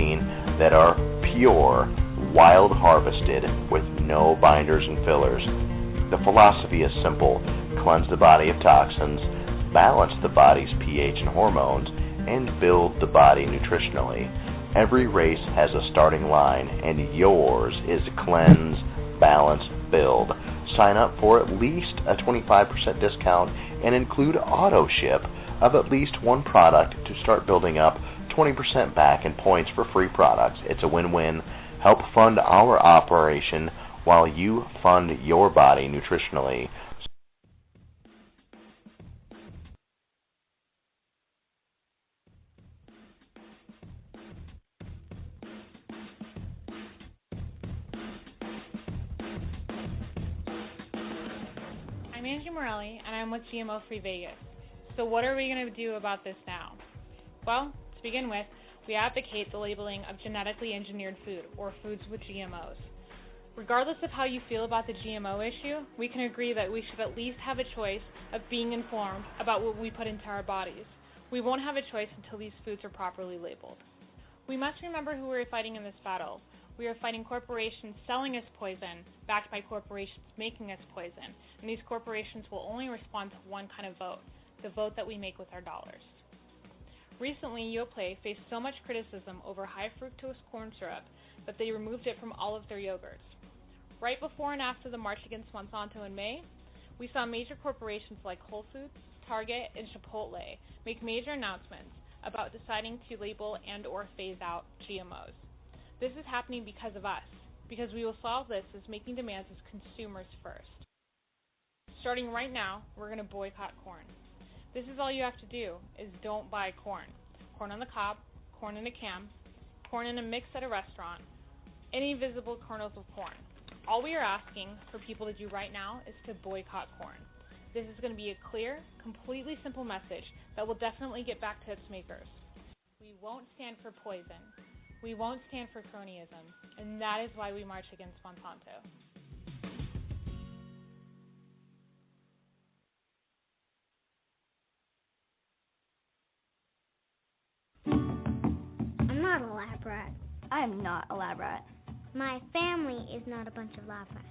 protein that are pure, wild harvested with no binders and fillers. The philosophy is simple: cleanse the body of toxins, balance the body's pH and hormones, and build the body nutritionally. Every race has a starting line, and yours is cleanse, balance, build. Sign up for at least a 25% discount and include auto ship of at least one product to start building up 20% back in points for free products. It's a win-win. Help fund our operation while you fund your body nutritionally. I'm Angie Morelli, and I'm with GMO Free Vegas. So what are we going to do about this now? Well, to begin with, we advocate the labeling of genetically engineered food, or foods with GMOs. Regardless of how you feel about the GMO issue, we can agree that we should at least have a choice of being informed about what we put into our bodies. We won't have a choice until these foods are properly labeled. We must remember who we're fighting in this battle. We are fighting corporations selling us poison, backed by corporations making us poison, and these corporations will only respond to one kind of vote, the vote that we make with our dollars. Recently, Yoplait faced so much criticism over high fructose corn syrup that they removed it from all of their yogurts. Right before and after the march against Monsanto in May, we saw major corporations like Whole Foods, Target, and Chipotle make major announcements about deciding to label and or phase out GMOs. This is happening because of us, because we will solve this as making demands as consumers first. Starting right now, we're going to boycott corn. This is all you have to do, is don't buy corn. Corn on the cob, corn in a can, corn in a mix at a restaurant, any visible kernels of corn. All we are asking for people to do right now is to boycott corn. This is going to be a clear, completely simple message that will definitely get back to its makers. We won't stand for poison. We won't stand for cronyism, and that is why we march against Monsanto. I'm not a lab rat. I'm not a lab rat. My family is not a bunch of lab rats.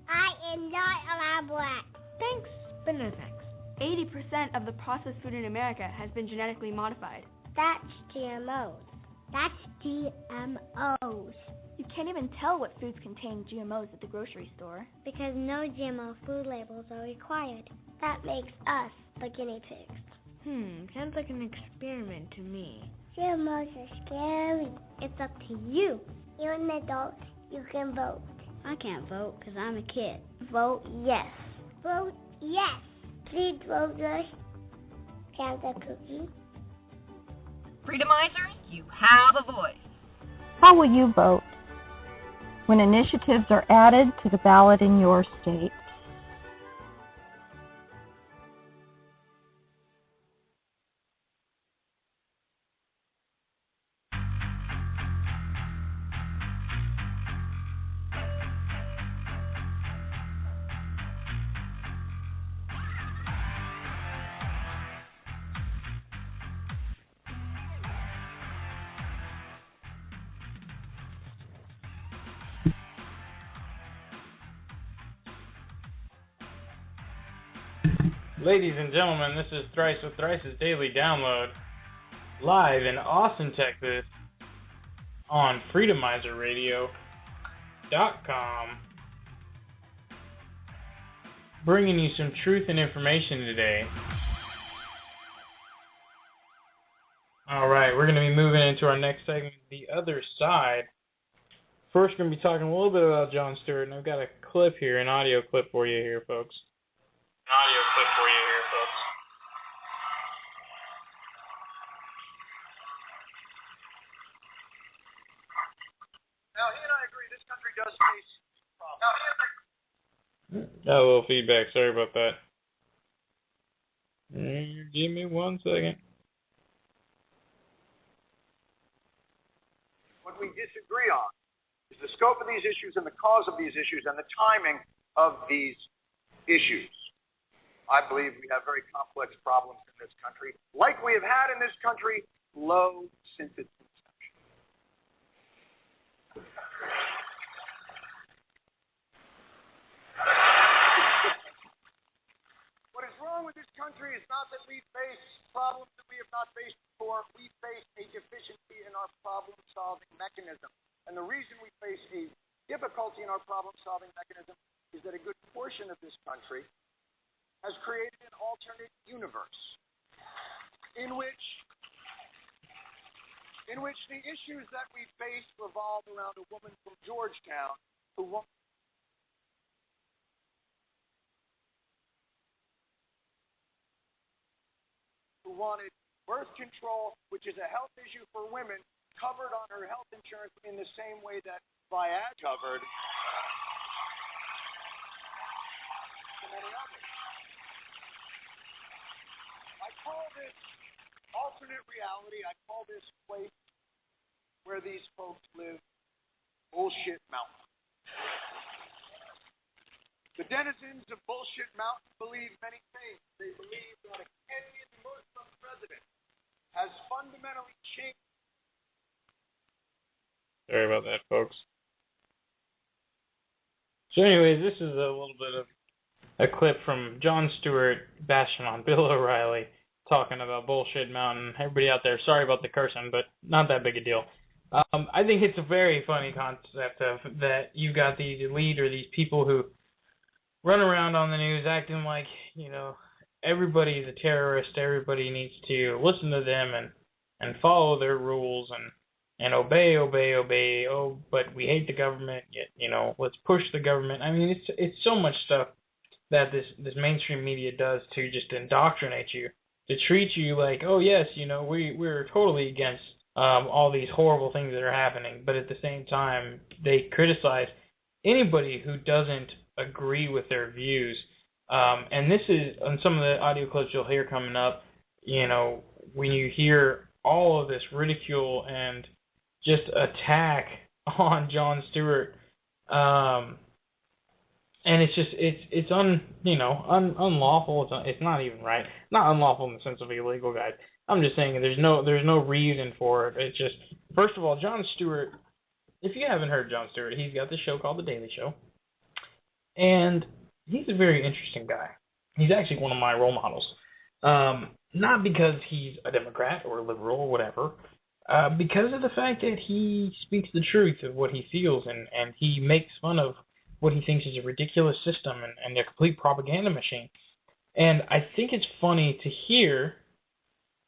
I am not a lab rat. Thanks, but no thanks. 80% of the processed food in America has been genetically modified. That's GMOs. That's GMOs. You can't even tell what foods contain GMOs at the grocery store. Because no GMO food labels are required. That makes us the guinea pigs. Sounds like an experiment to me. GMOs are scary. It's up to you. You're an adult. You can vote. I can't vote because I'm a kid. Vote yes. Vote yes. Please, voters. Count the cookie. Freedomizers, you have a voice. How will you vote when initiatives are added to the ballot in your state? Ladies and gentlemen, this is Thrice with Thrice's Daily Download, live in Austin, Texas, on FreedomizerRadio.com, bringing you some truth and information today. Alright, we're going to be moving into our next segment, The Other Side. First, we're going to be talking a little bit about Jon Stewart, and I've got a clip here, an audio clip for you here, folks. Now, he and I agree this country does face problems. Got a little feedback. Sorry about that. Give me 1 second. What we disagree on is the scope of these issues and the cause of these issues and the timing of these issues. I believe we have very complex problems in this country, like we have had in this country low since its inception. we face problems that we have not faced before. We face a deficiency in our problem-solving mechanism. And the reason we face a difficulty in our problem-solving mechanism is that a good portion of this country has created an alternate universe in which the issues that we face revolve around a woman from Georgetown who wanted birth control, which is a health issue for women, covered on her health insurance in the same way that Viagra covered for many others. I call this alternate reality. I call this place where these folks live Bullshit Mountain. The denizens of Bullshit Mountain believe many things. They believe that a Kenyan Muslim president has fundamentally changed. Sorry about that, folks. So anyways, this is a little bit of a clip from Jon Stewart bashing on Bill O'Reilly, talking about Bullshit Mountain. Everybody out there, sorry about the cursing, but not that big a deal. I think it's a very funny concept of that you got these elite or these people who run around on the news acting like, you know, everybody's a terrorist, everybody needs to listen to them and follow their rules and obey. Oh, but we hate the government, yet, you know, let's push the government. I mean, it's so much stuff that this mainstream media does to just indoctrinate you, to treat you like, oh yes, you know, we're totally against all these horrible things that are happening, but at the same time, they criticize anybody who doesn't agree with their views. And this is, on some of the audio clips you'll hear coming up, you know, when you hear all of this ridicule and just attack on Jon Stewart, and it's just, it's unlawful. It's not even right. Not unlawful in the sense of illegal, guys. I'm just saying there's no reason for it. It's just, first of all, Jon Stewart, if you haven't heard Jon Stewart, he's got this show called The Daily Show. And he's a very interesting guy. He's actually one of my role models. Not because he's a Democrat or a liberal or whatever, because of the fact that he speaks the truth of what he feels, and he makes fun of what he thinks is a ridiculous system and a complete propaganda machine. And I think it's funny to hear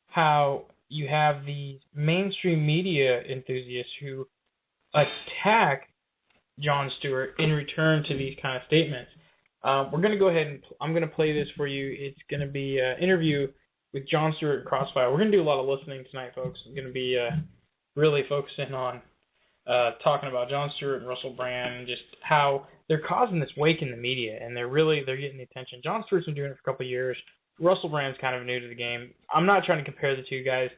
how you have these mainstream media enthusiasts who attack Jon Stewart in return to these kind of statements. We're going to go ahead and I'm going to play this for you. It's going to be an interview with Jon Stewart and Crossfire. We're going to do a lot of listening tonight, folks. We're going to be really focusing on talking about Jon Stewart and Russell Brand and just how they're causing this wake in the media, and they're getting the attention. Jon Stewart's been doing it for a couple of years. Russell Brand's kind of new to the game. I'm not trying to compare the two guys.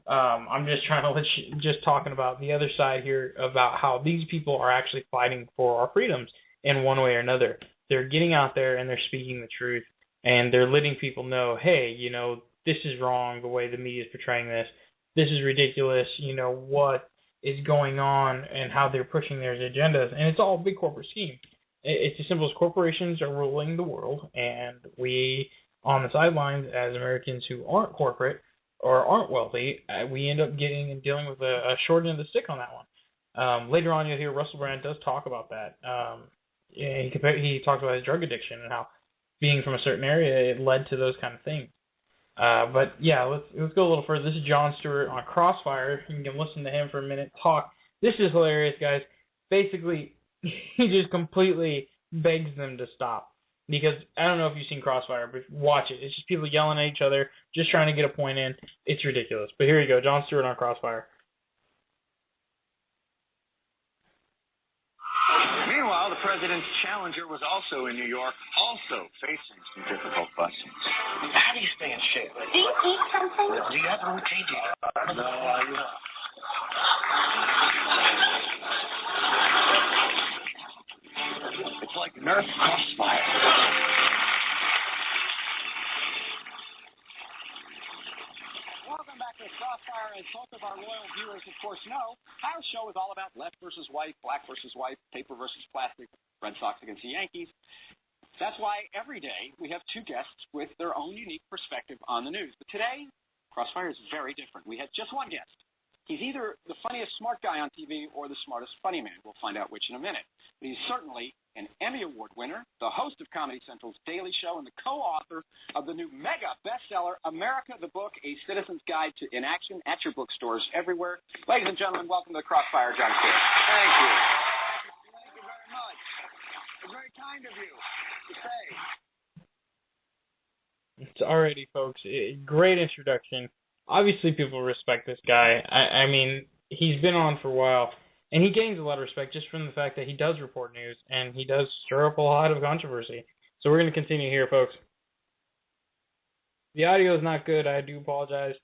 I'm just trying to just talking about the other side here about how these people are actually fighting for our freedoms in one way or another. They're getting out there and they're speaking the truth, and they're letting people know, hey, you know, this is wrong the way the media is portraying this. This is ridiculous. You know what is going on and how they're pushing their agendas, and it's all a big corporate scheme. It's as simple as corporations are ruling the world, and we on the sidelines as Americans who aren't corporate or aren't wealthy, we end up getting and dealing with a short end of the stick on that one. Later on, you'll hear Russell Brand does talk about that. He talks about his drug addiction and how being from a certain area, it led to those kind of things. But yeah, let's go a little further. This is Jon Stewart on Crossfire. You can listen to him for a minute talk. This is hilarious, guys. Basically, he just completely begs them to stop. Because I don't know if you've seen Crossfire, but watch it. It's just people yelling at each other, just trying to get a point in. It's ridiculous. But here you go, Jon Stewart on Crossfire. Meanwhile, the president's challenger was also in New York, also facing some difficult questions. How do you stay in shape? Do you eat something? Do you have a routine? No, I don't. It's like Nerf Crossfire. Welcome back to Crossfire. As both of our loyal viewers, of course, know, our show is all about left versus white, black versus white, paper versus plastic, Red Sox against the Yankees. That's why every day we have two guests with their own unique perspective on the news. But today, Crossfire is very different. We had just one guest. He's either the funniest smart guy on TV or the smartest funny man. We'll find out which in a minute. But he's certainly an Emmy Award winner, the host of Comedy Central's Daily Show, and the co-author of the new mega bestseller, America the Book, A Citizen's Guide to Inaction at your bookstores everywhere. Ladies and gentlemen, welcome to the Crossfire, John Stewart. Thank you. Thank you very much. It's very kind of you to say. It's already, folks, a great introduction. Obviously, people respect this guy. I mean, he's been on for a while, and he gains a lot of respect just from the fact that he does report news, and he does stir up a lot of controversy. So we're going to continue here, folks. The audio is not good. I do apologize.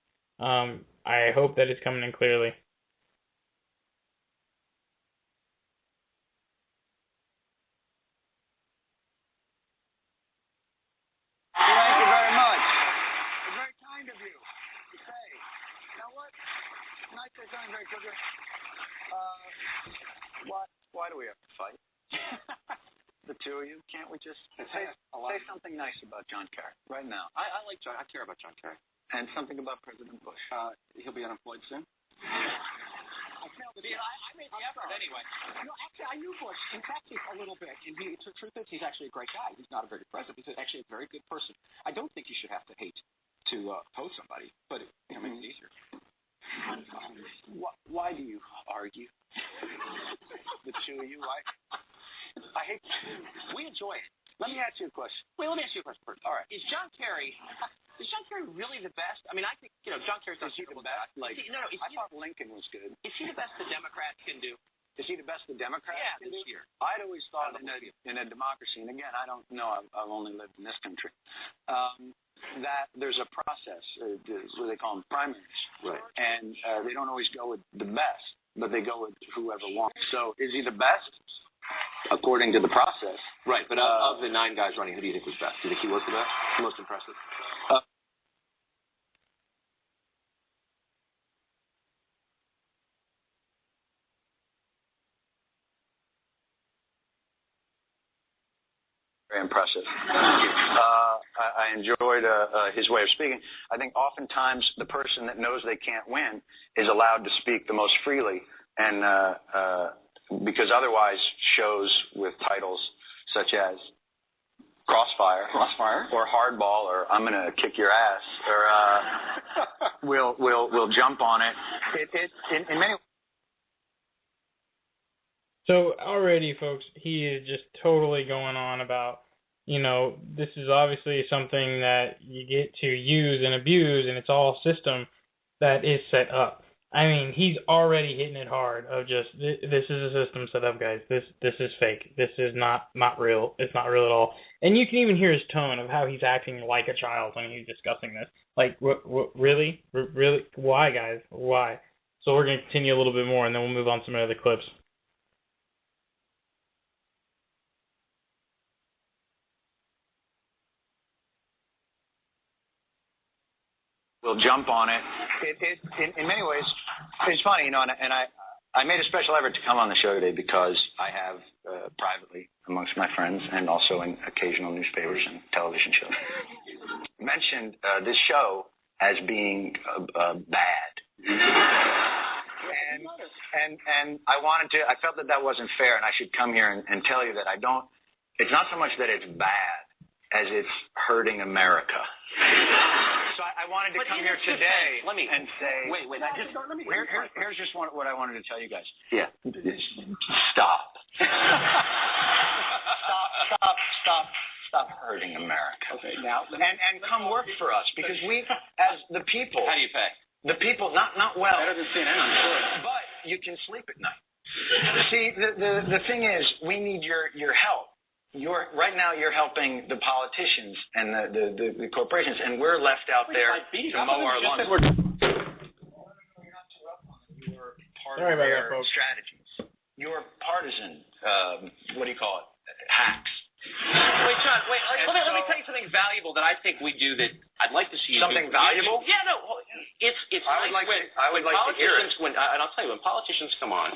I hope that it's coming in clearly. Thank you very much. It's very kind of you to say. You know what? Can I say something very quickly? Why do we have to fight? The two of you? Can't we just say something nice about John Kerry right now? I like John. I care about John Kerry. And something about President Bush. He'll be unemployed soon. I made the effort anyway. No, actually, I knew Bush. In fact, he's a little bit. And the truth is, he's actually a great guy. He's not a very good president. He's actually a very good person. I don't think you should have to hate to oppose somebody, but it makes it easier. Why do you argue? The two of you, I hate. We enjoy it. Let me ask you a question. Wait, let me ask you a question first. All right. Is John Kerry really the best? I mean, I think, John Kerry's not the best. I thought Lincoln was good. Is he the best the Democrats can do? Is he the best the Democrats can do? Year. I'd always thought in a democracy, and again, I don't know, I've only lived in this country, that there's a process, what they call them primaries. Right. And they don't always go with the best, but they go with whoever wants. So is he the best? According to the process. Right, but of the 9 guys running, who do you think was best? Do you think he was the best? Most impressive? Very impressive. I enjoyed his way of speaking. I think oftentimes the person that knows they can't win is allowed to speak the most freely, and because otherwise shows with titles such as Crossfire, or Hardball, or I'm gonna kick your ass, or we'll jump on it. In many. So already, folks, he is just totally going on about, this is obviously something that you get to use and abuse, and it's all a system that is set up. I mean, he's already hitting it hard of just, this is a system set up, guys. This is fake. This is not real. It's not real at all. And you can even hear his tone of how he's acting like a child when he's discussing this. Like, really? Really? Why, guys? Why? So we're going to continue a little bit more, and then we'll move on to some other clips. We'll jump on it. In many ways, it's funny, and I made a special effort to come on the show today because I have privately amongst my friends and also in occasional newspapers and television shows mentioned this show as being bad. And I felt that wasn't fair, and I should come here and tell you that it's not so much that it's bad as it's hurting America. So I wanted to come here today and say, wait. Here's just what I wanted to tell you guys. Yeah. Stop. Stop hurting America. Okay. Now, and come work for us, because we, as the people. How do you pay? The people, not well. Better than CNN, I'm sure. But you can sleep at night. See, the thing is, we need your help. Right now you're helping the politicians and the corporations, and we're left out there to mow our lawns. You're part of their strategies. Your partisan, what do you call it, hacks. Wait, John, let me tell you something valuable that I think we do that I'd like to see you do. Something valuable? Yeah, no, it's I would like to hear it. And I'll tell you, when politicians come on,